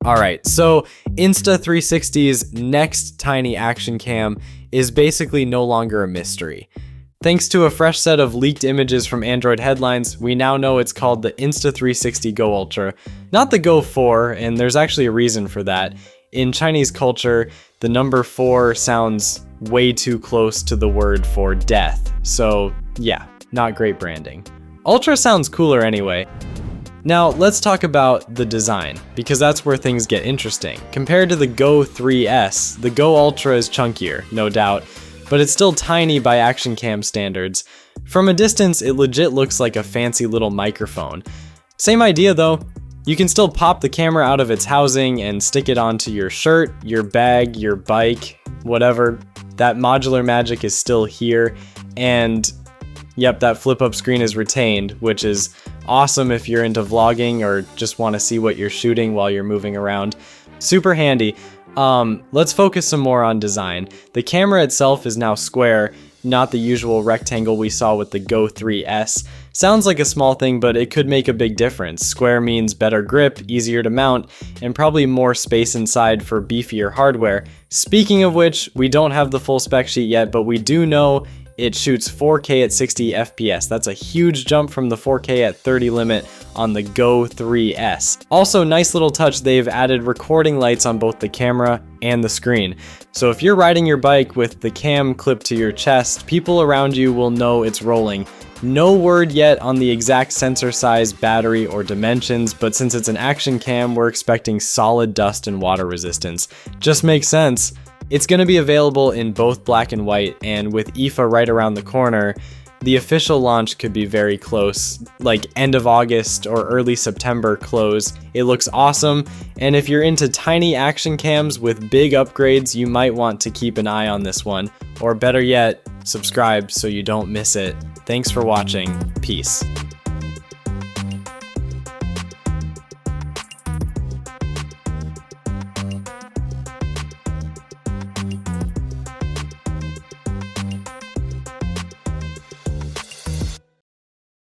Alright, so Insta360's next tiny action cam is basically no longer a mystery. Thanks to a fresh set of leaked images from Android headlines, we now know it's called the Insta360 Go Ultra, not the Go 4, and there's actually a reason for that. In Chinese culture, the number 4 sounds way too close to the word for death, so yeah, not great branding. Ultra sounds cooler anyway. Now let's talk about the design, because that's where things get interesting. Compared to the Go 3S, the Go Ultra is chunkier, no doubt, but it's still tiny by action cam standards. From a distance, it legit looks like a fancy little microphone. Same idea though. You can still pop the camera out of its housing and stick it onto your shirt, your bag, your bike, whatever. That modular magic is still here, and yep, that flip-up screen is retained, which is awesome if you're into vlogging or just want to see what you're shooting while you're moving around. Super handy. Let's focus some more on design. The camera itself is now square, not the usual rectangle we saw with the Go 3S. Sounds like a small thing, but it could make a big difference. Square means better grip, easier to mount, and probably more space inside for beefier hardware. Speaking of which, we don't have the full spec sheet yet, but we do know it shoots 4K at 60 FPS. That's a huge jump from the 4K at 30 limit on the Go 3S. Also, nice little touch, they've added recording lights on both the camera and the screen. So if you're riding your bike with the cam clipped to your chest, people around you will know it's rolling. No word yet on the exact sensor size, battery, or dimensions, but since it's an action cam, we're expecting solid dust and water resistance. Just makes sense. It's going to be available in both black and white, and with IFA right around the corner, the official launch could be very close, like end of August or early September close. It looks awesome, and if you're into tiny action cams with big upgrades, you might want to keep an eye on this one, or better yet, subscribe so you don't miss it. Thanks for watching. Peace.